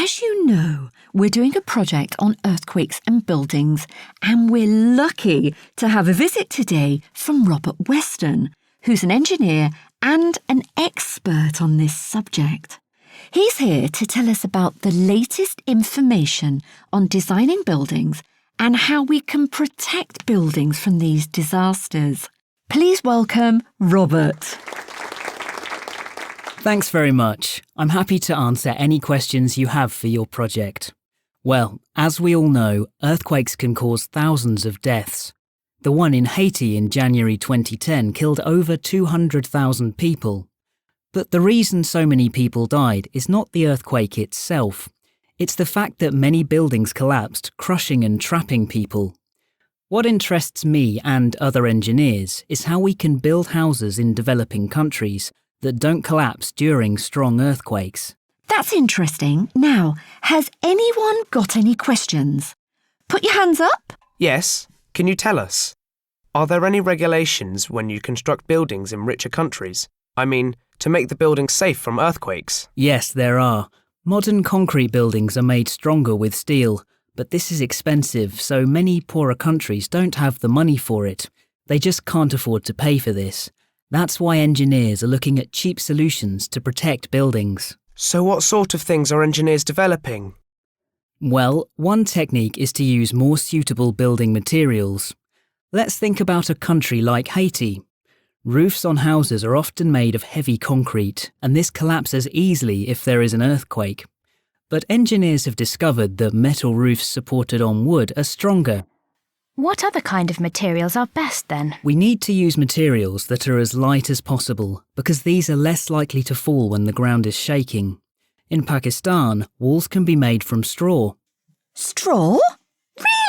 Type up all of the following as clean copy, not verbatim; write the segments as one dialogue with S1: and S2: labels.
S1: As you know, we're doing a project on earthquakes and buildings, and we're lucky to have a visit today from Robert Weston, who's an engineer and an expert on this subject. He's here to tell us about the latest information on designing buildings and how we can protect buildings from these disasters. Please welcome Robert.
S2: Thanks very much. I'm happy to answer any questions you have for your project. Well, as we all know, earthquakes can cause thousands of deaths. The one in Haiti in January 2010 killed over 200,000 people. But the reason so many people died is not the earthquake itself. It's the fact that many buildings collapsed, crushing and trapping people. What interests me and other engineers is how we can build houses in developing countries that don't collapse during strong earthquakes.
S1: That's interesting. Now, has anyone got any questions? Put your hands up.
S3: Yes. Can you tell us? Are there any regulations when you construct buildings in richer countries? I mean, to make the buildings safe from earthquakes?
S2: Yes, there are. Modern concrete buildings are made stronger with steel, but this is expensive, so many poorer countries don't have the money for it. They just can't afford to pay for this. That's why engineers are looking at cheap solutions to protect buildings.
S3: So what sort of things are engineers developing?
S2: Well, one technique is to use more suitable building materials. Let's think about a country like Haiti. Roofs on houses are often made of heavy concrete, and this collapses easily if there is an earthquake. But engineers have discovered that metal roofs supported on wood are stronger.
S4: What other kind of materials are best then?
S2: We need to use materials that are as light as possible, because these are less likely to fall when the ground is shaking. In Pakistan, walls can be made from straw.
S1: Straw?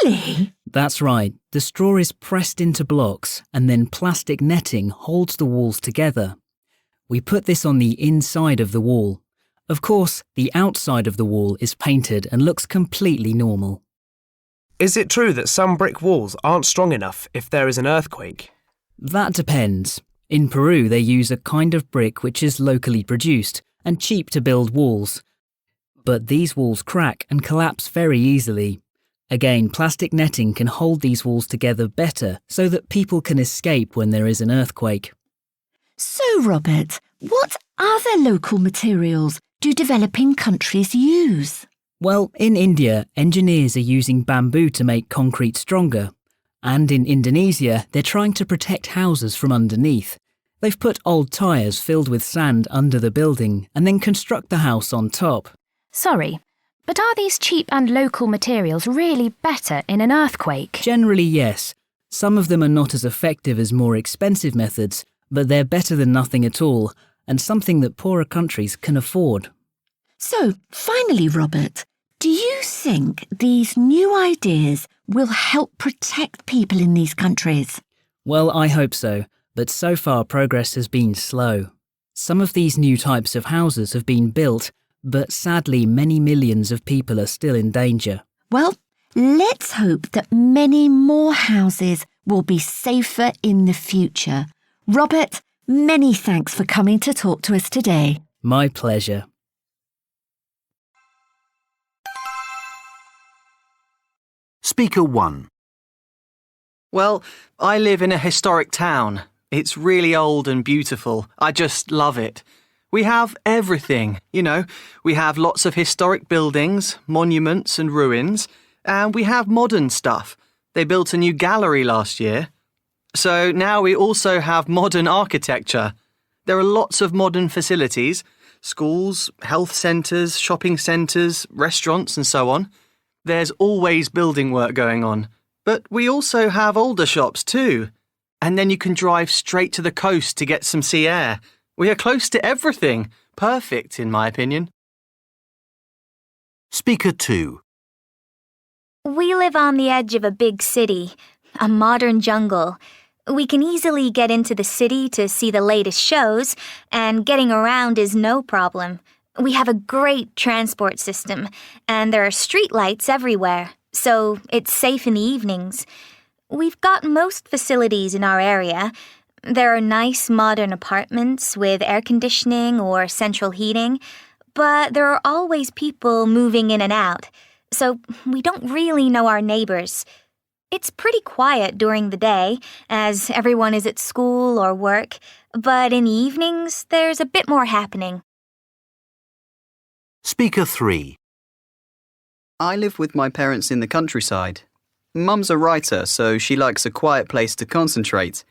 S1: Really?
S2: That's right. The straw is pressed into blocks, and then plastic netting holds the walls together. We put this on the inside of the wall. Of course, the outside of the wall is painted and looks completely normal.
S3: Is it true that some brick walls aren't strong enough if there is an earthquake?
S2: That depends. In Peru, they use a kind of brick which is locally produced and cheap to build walls. But these walls crack and collapse very easily. Again, plastic netting can hold these walls together better so that people can escape when there is an earthquake.
S1: So, Robert, what other local materials do developing countries use?
S2: Well, in India, engineers are using bamboo to make concrete stronger. And in Indonesia, they're trying to protect houses from underneath. They've put old tyres filled with sand under the building and then construct the house on top.
S4: Sorry, but are these cheap and local materials really better in an earthquake?
S2: Generally, yes. Some of them are not as effective as more expensive methods, but they're better than nothing at all, and something that poorer countries can afford.
S1: So, finally, Robert, do you think these new ideas will help protect people in these countries?
S2: Well, I hope so, but so far progress has been slow. Some of these new types of houses have been built, but sadly many millions of people are still in danger.
S1: Well, let's hope that many more houses will be safer in the future. Robert, many thanks for coming to talk to us today.
S2: My pleasure.
S5: Speaker 1.
S6: Well, I live in a historic town. It's really old and beautiful. I just love it. We have everything, We have lots of historic buildings, monuments and ruins, and we have modern stuff. They built a new gallery last year. So now we also have modern architecture. There are lots of modern facilities, schools, health centres, shopping centres, restaurants and so on. There's always building work going on. But we also have older shops too. And then you can drive straight to the coast to get some sea air. We are close to everything. Perfect, in my opinion.
S5: Speaker 2.
S7: We live on the edge of a big city, a modern jungle. We can easily get into the city to see the latest shows, and getting around is no problem. We have a great transport system, and there are streetlights everywhere, so it's safe in the evenings. We've got most facilities in our area. There are nice modern apartments with air conditioning or central heating, but there are always people moving in and out, so we don't really know our neighbors. It's pretty quiet during the day, as everyone is at school or work, but in the evenings, there's a bit more happening.
S5: Speaker 3.
S6: I live with my parents in the countryside. Mum's a writer, so she likes a quiet place to concentrate.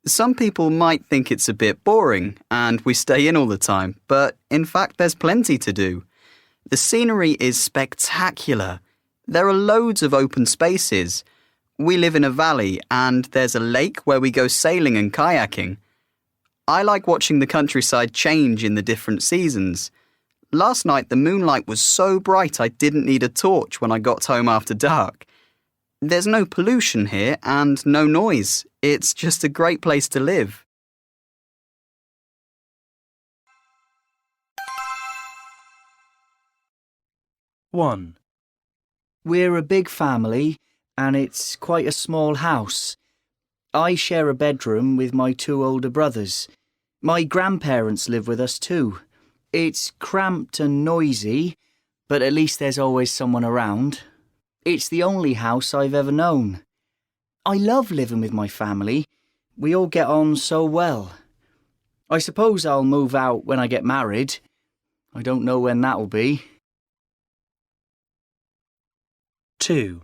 S6: Some people might think it's a bit boring and we stay in all the time, but in fact there's plenty to do. The scenery is spectacular. There are loads of open spaces. We live in a valley and there's a lake where we go sailing and kayaking. I like watching the countryside change in the different seasons. Last night the moonlight was so bright I didn't need a torch when I got home after dark. There's no pollution here and no noise. It's just a great place to live.
S8: One. We're a big family and it's quite a small house. I share a bedroom with my 2 older brothers. My grandparents live with us too. It's cramped and noisy, but at least there's always someone around. It's the only house I've ever known. I love living with my family. We all get on so well. I suppose I'll move out when I get married. I don't know when that'll be.
S9: 2.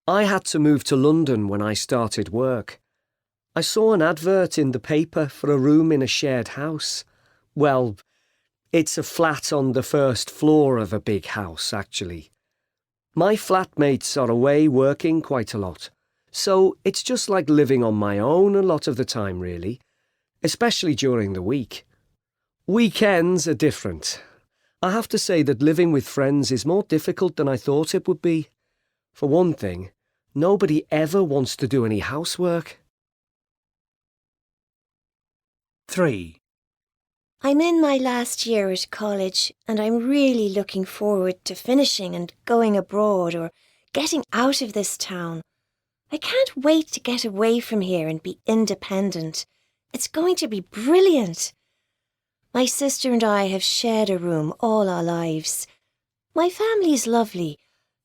S9: I had to move to London when I started work. I saw an advert in the paper for a room in a shared house. Well, it's a flat on the first floor of a big house, actually. My flatmates are away working quite a lot, so it's just like living on my own a lot of the time, really, especially during the week. Weekends are different. I have to say that living with friends is more difficult than I thought it would be. For one thing, nobody ever wants to do any housework.
S8: 3.
S10: I'm in my last year at college and I'm really looking forward to finishing and going abroad or getting out of this town. I can't wait to get away from here and be independent. It's going to be brilliant. My sister and I have shared a room all our lives. My family's lovely,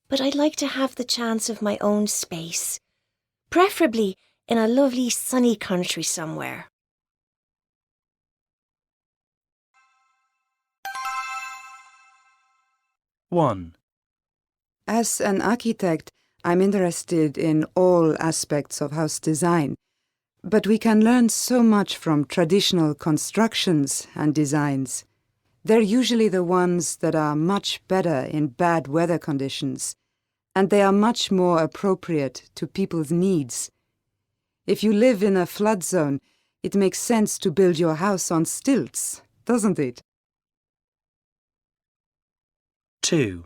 S10: but I'd like to have the chance of my own space, preferably in a lovely sunny country somewhere.
S8: One.
S11: As an architect, I'm interested in all aspects of house design, but we can learn so much from traditional constructions and designs. They're usually the ones that are much better in bad weather conditions, and they are much more appropriate to people's needs. If you live in a flood zone, it makes sense to build your house on stilts, doesn't it?
S8: 2.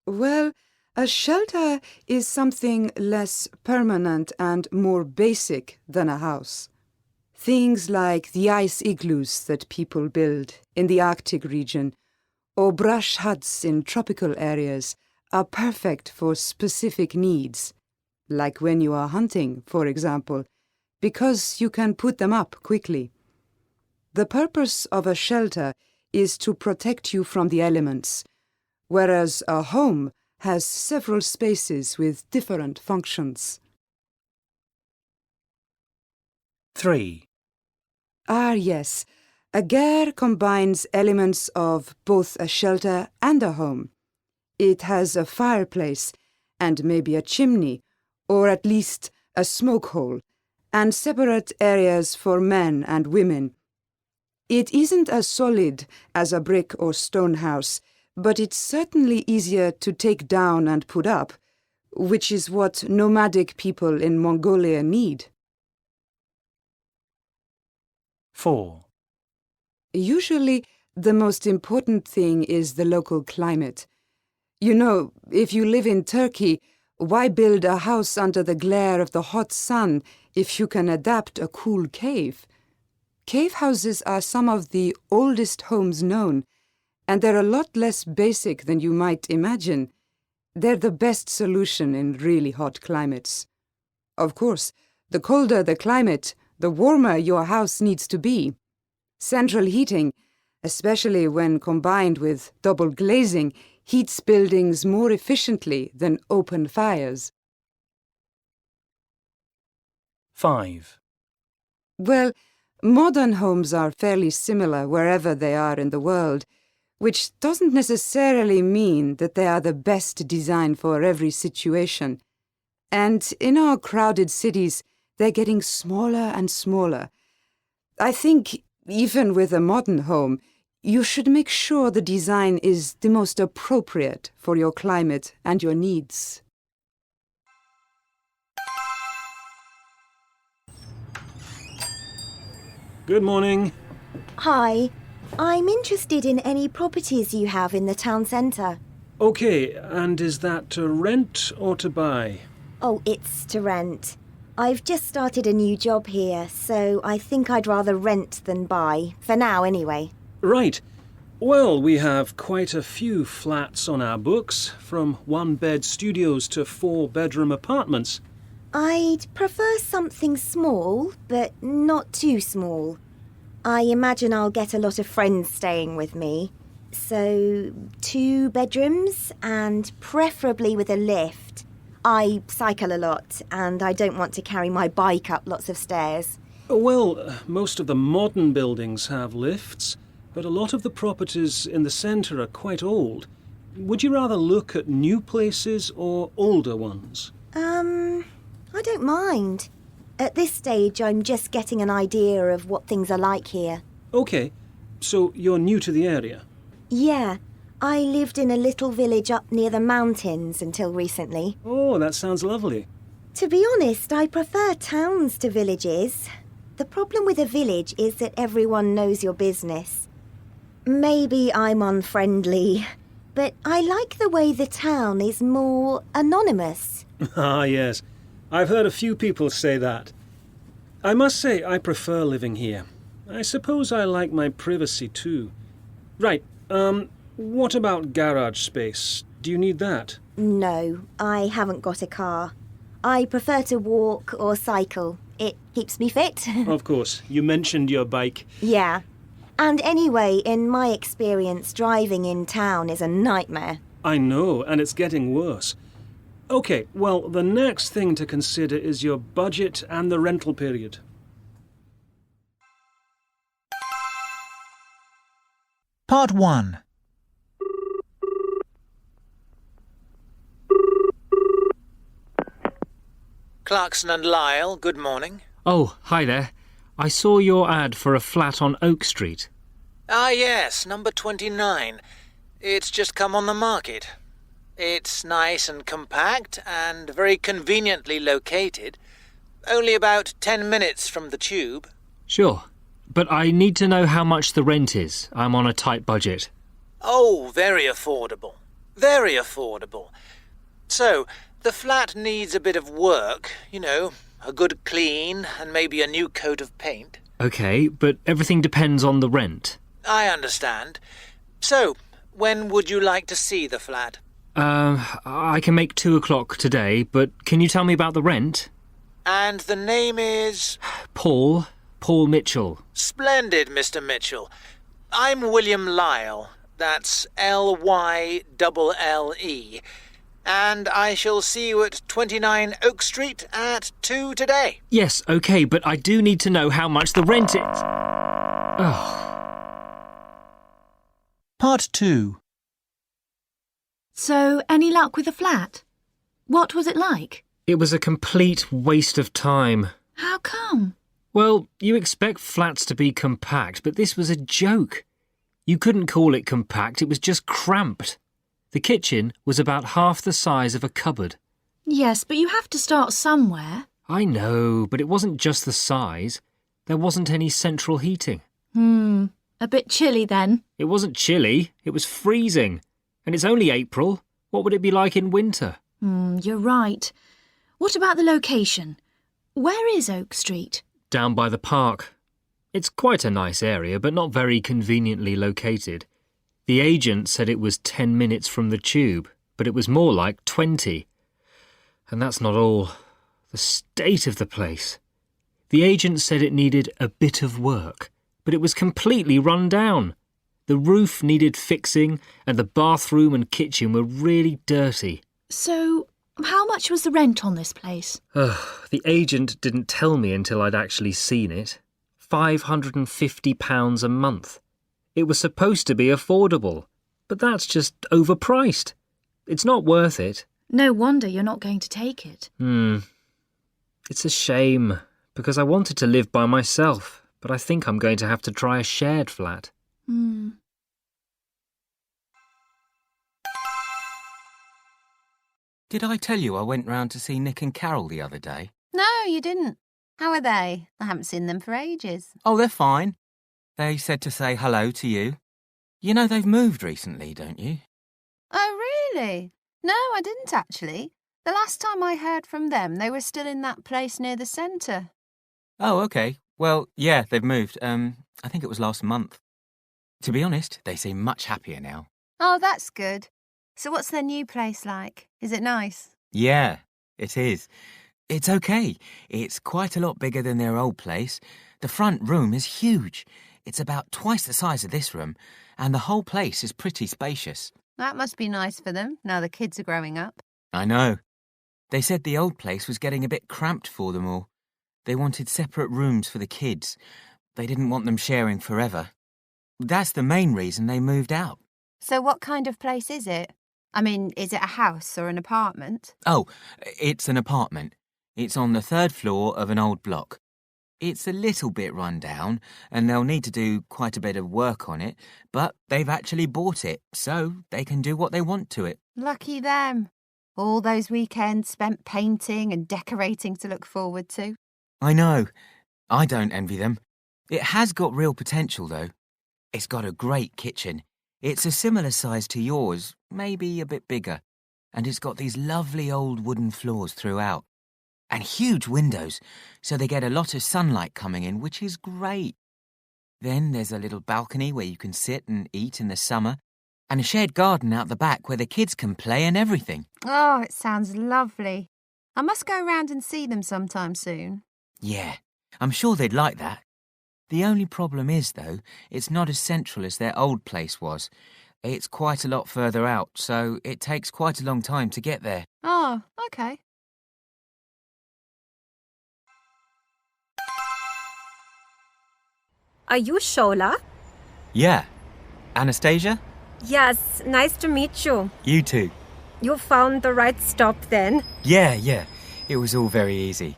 S11: Well, a shelter is something less permanent and more basic than a house. Things like the ice igloos that people build in the Arctic region or brush huts in tropical areas are perfect for specific needs, like when you are hunting, for example, because you can put them up quickly. The purpose of a shelter is to protect you from the elements, whereas a home has several spaces with different functions.
S8: 3.
S11: Yes. A ger combines elements of both a shelter and a home. It has a fireplace and maybe a chimney, or at least a smoke hole, and separate areas for men and women. It isn't as solid as a brick or stone house, but it's certainly easier to take down and put up, which is what nomadic people in Mongolia need.
S8: 4.
S11: Usually, the most important thing is the local climate. You know, if you live in Turkey, why build a house under the glare of the hot sun if you can adapt a cool cave? Cave houses are some of the oldest homes known, and they're a lot less basic than you might imagine. They're the best solution in really hot climates. Of course, the colder the climate, the warmer your house needs to be. Central heating, especially when combined with double glazing, heats buildings more efficiently than open fires.
S12: 5.
S11: Well, modern homes are fairly similar wherever they are in the world, which doesn't necessarily mean that they are the best design for every situation. And in our crowded cities, they're getting smaller and smaller. I think, even with a modern home, you should make sure the design is the most appropriate for your climate and your needs.
S12: Good morning.
S10: Hi. I'm interested in any properties you have in the town centre.
S12: OK, and is that to rent or to buy?
S10: Oh, it's to rent. I've just started a new job here, so I think I'd rather rent than buy. For now, anyway.
S12: Right. Well, we have quite a few flats on our books, from one-bed studios to four-bedroom apartments.
S10: I'd prefer something small, but not too small. I imagine I'll get a lot of friends staying with me. So, 2 bedrooms, and preferably with a lift. I cycle a lot, and I don't want to carry my bike up lots of stairs.
S12: Well, most of the modern buildings have lifts, but a lot of the properties in the centre are quite old. Would you rather look at new places or older ones?
S10: I don't mind. At this stage, I'm just getting an idea of what things are like here.
S12: OK, so you're new to the area?
S10: Yeah, I lived in a little village up near the mountains until recently.
S12: Oh, that sounds lovely.
S10: To be honest, I prefer towns to villages. The problem with a village is that everyone knows your business. Maybe I'm unfriendly, but I like the way the town is more anonymous.
S12: Ah, yes. I've heard a few people say that. I must say I prefer living here. I suppose I like my privacy too. Right, what about garage space? Do you need that?
S10: No, I haven't got a car. I prefer to walk or cycle. It keeps me fit.
S12: Of course, you mentioned your bike.
S10: Yeah. And anyway, in my experience, driving in town is a nightmare.
S12: I know, and it's getting worse. OK, well, the next thing to consider is your budget and the rental period.
S13: Part 1.
S14: Clarkson and Lyle, good morning.
S2: Oh, hi there. I saw your ad for a flat on Oak Street.
S14: Ah, yes, number 29. It's just come on the market. It's nice and compact and very conveniently located. Only about 10 minutes from the tube.
S2: Sure, but I need to know how much the rent is. I'm on a tight budget.
S14: Oh, very affordable. Very affordable. So, the flat needs a bit of work, you know, a good clean and maybe a new coat of paint.
S2: OK, but everything depends on the rent.
S14: I understand. So, when would you like to see the flat?
S2: I can make 2 o'clock today, but can you tell me about the rent?
S14: And the name is?
S2: Paul Mitchell.
S14: Splendid, Mr. Mitchell. I'm William Lyle. That's Lyle. And I shall see you at 29 Oak Street at 2 today.
S2: Yes, OK, but I do need to know how much the rent is. Oh.
S13: Part 2.
S1: So, any luck with the flat? What was it like?
S2: It was a complete waste of time.
S1: How come?
S2: Well, you expect flats to be compact, but this was a joke. You couldn't call it compact, it was just cramped. The kitchen was about half the size of a cupboard.
S1: Yes, but you have to start somewhere.
S2: I know, but it wasn't just the size. There wasn't any central heating.
S1: A bit chilly then.
S2: It wasn't chilly, it was freezing. And it's only April. What would it be like in winter?
S1: You're right. What about the location? Where is Oak Street?
S2: Down by the park. It's quite a nice area, but not very conveniently located. The agent said it was 10 minutes from the tube, but it was more like 20. And that's not all. The state of the place. The agent said it needed a bit of work, but it was completely run down. The roof needed fixing and the bathroom and kitchen were really dirty.
S15: So, how much was the rent on this place?
S2: The agent didn't tell me until I'd actually seen it. £550 a month. It was supposed to be affordable, but that's just overpriced. It's not worth it.
S15: No wonder you're not going to take it.
S2: It's a shame, because I wanted to live by myself, but I think I'm going to have to try a shared flat.
S16: Did I tell you I went round to see Nick and Carol the other day?
S17: No, you didn't. How are they? I haven't seen them for ages.
S16: Oh, they're fine. They said to say hello to you. You know they've moved recently, don't you?
S17: Oh, really? No, I didn't actually. The last time I heard from them, they were still in that place near the centre.
S16: Oh, OK. Well, yeah, they've moved. I think it was last month. To be honest, they seem much happier now.
S17: Oh, that's good. So what's their new place like? Is it nice?
S16: Yeah, it is. It's OK. It's quite a lot bigger than their old place. The front room is huge. It's about twice the size of this room, and the whole place is pretty spacious.
S17: That must be nice for them, now the kids are growing up.
S16: I know. They said the old place was getting a bit cramped for them all. They wanted separate rooms for the kids. They didn't want them sharing forever. That's the main reason they moved out.
S17: So what kind of place is it? I mean, is it a house or an apartment?
S16: Oh, it's an apartment. It's on the 3rd floor of an old block. It's a little bit run down, and they'll need to do quite a bit of work on it, but they've actually bought it, so they can do what they want to it.
S17: Lucky them. All those weekends spent painting and decorating to look forward to.
S16: I know. I don't envy them. It has got real potential, though. It's got a great kitchen. It's a similar size to yours, maybe a bit bigger, and it's got these lovely old wooden floors throughout. And huge windows, so they get a lot of sunlight coming in, which is great. Then there's a little balcony where you can sit and eat in the summer, and a shared garden out the back where the kids can play and everything.
S17: Oh, it sounds lovely. I must go round and see them sometime soon.
S16: Yeah, I'm sure they'd like that. The only problem is, though, it's not as central as their old place was. It's quite a lot further out, so it takes quite a long time to get there.
S17: Oh, OK.
S18: Are you Shola?
S16: Yeah. Anastasia?
S18: Yes, nice to meet you.
S16: You too.
S18: You found the right stop then?
S16: Yeah. It was all very easy.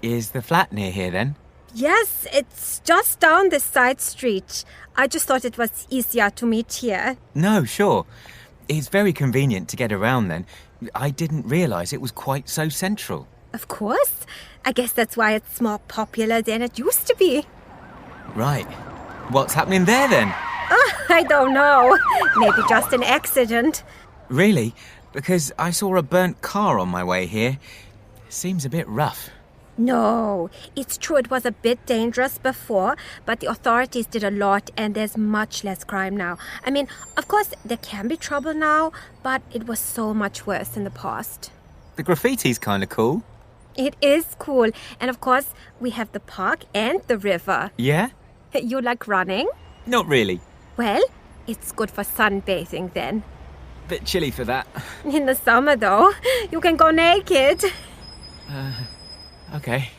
S16: Is the flat near here then?
S18: Yes, it's just down this side street. I just thought it was easier to meet here.
S16: No, sure. It's very convenient to get around then. I didn't realise it was quite so central.
S18: Of course. I guess that's why it's more popular than it used to be.
S16: Right. What's happening there then?
S18: I don't know. Maybe just an accident.
S16: Really? Because I saw a burnt car on my way here. Seems a bit rough.
S18: No, it's true it was a bit dangerous before, but the authorities did a lot and there's much less crime now. I mean, of course, there can be trouble now, but it was so much worse in the past.
S16: The graffiti's kind of cool.
S18: It is cool. And of course, we have the park and the river.
S16: Yeah?
S18: You like running?
S16: Not really.
S18: Well, it's good for sunbathing then.
S16: Bit chilly for that.
S18: In the summer, though, you can go naked.
S16: Okay.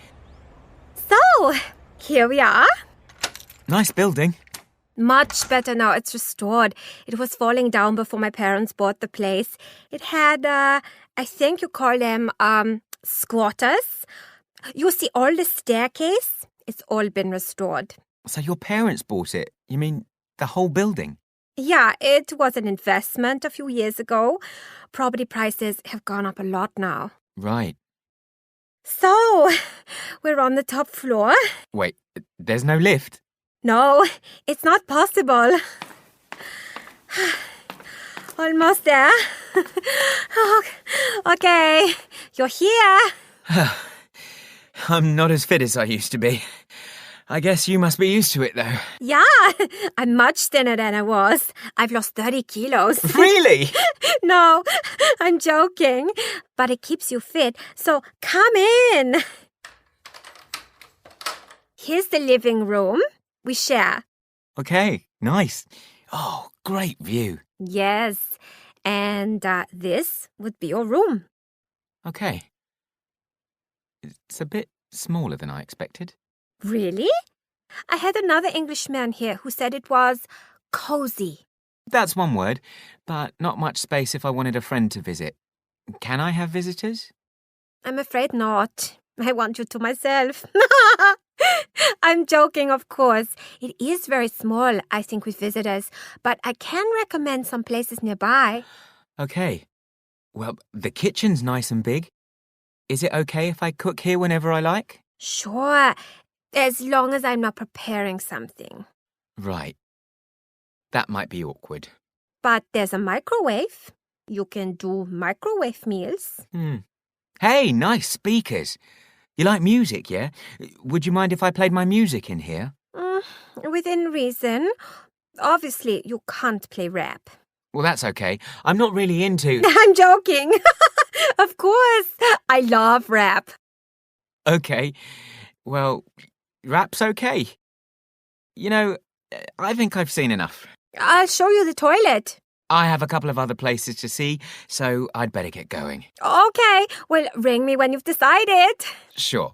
S18: So, here we are.
S16: Nice building.
S18: Much better now. It's restored. It was falling down before my parents bought the place. It had, I think you call them, squatters. You see all the staircase? It's all been restored.
S16: So your parents bought it? You mean the whole building?
S18: Yeah, it was an investment a few years ago. Property prices have gone up a lot now.
S16: Right.
S18: So, we're on the top floor.
S16: Wait, there's no lift?
S18: No, it's not possible. Almost there. Okay, you're here.
S16: I'm not as fit as I used to be. I guess you must be used to it, though.
S18: Yeah, I'm much thinner than I was. I've lost 30 kilos.
S16: Really?
S18: No, I'm joking. But it keeps you fit, so come in. Here's the living room. We share.
S16: Okay, nice. Oh, great view.
S18: Yes. And this would be your room.
S16: Okay. It's a bit smaller than I expected.
S18: Really? I had another Englishman here who said it was cozy.
S16: That's one word, but not much space if I wanted a friend to visit. Can I have visitors?
S18: I'm afraid not. I want you to myself. I'm joking, of course. It is very small, I think, with visitors, but I can recommend some places nearby.
S16: Okay. Well, the kitchen's nice and big. Is it okay if I cook here whenever I like?
S18: Sure, as long as I'm not preparing something.
S16: Right. That might be awkward.
S18: But there's a microwave. You can do microwave meals.
S16: Hey, nice speakers. You like music, yeah? Would you mind if I played my music in here?
S18: Within reason. Obviously, you can't play rap.
S16: Well, that's okay. I'm not really into...
S18: I'm joking. Of course. I love rap.
S16: Okay. Well, rap's okay. You know, I think I've seen enough.
S18: I'll show you the toilet.
S16: I have a couple of other places to see, so I'd better get going.
S18: Okay. Well, ring me when you've decided.
S16: Sure.